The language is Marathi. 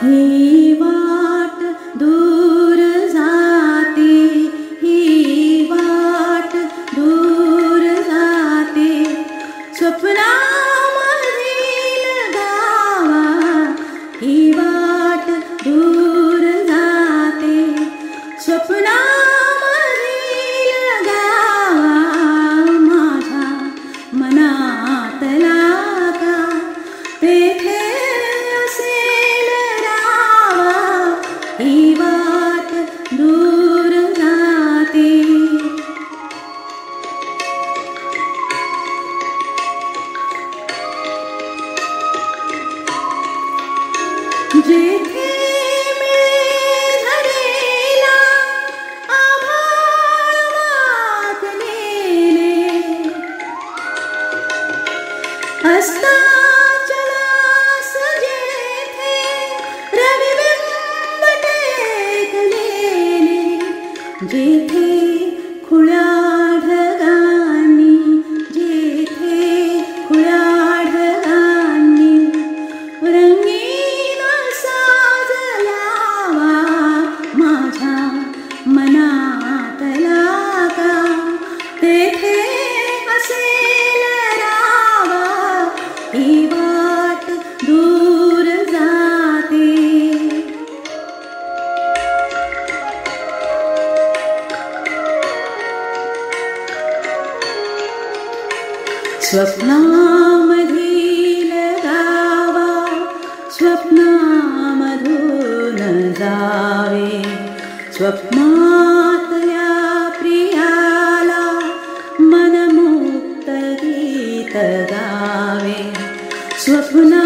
ही वाट दूर जाते, ही वाट दूर जाते, स्वप्नामधील गावा. ही वाट दूर जाते, स्वप्नामधील गावा. माझ्या मनातला का तेथे असेल रावा. ही वाट दूर जाते. जेथे मिळे झालेला आभाळ मातलेले, अस्ताचलास जेथे रविबिंब टेकलेले, जेथे खुळ्या ढगांनी, जेथे खुळ्या ढगांनी रंगीन साजलावा. माझ्या मनातला का तेथे असेल रावा. ही वाट दूर जाते. स्वप्नामधील गावा, स्वप्नामधून जावे. स्वप्नातल्या प्रियाला मनमुक्त गीत गावे. स्वप्ना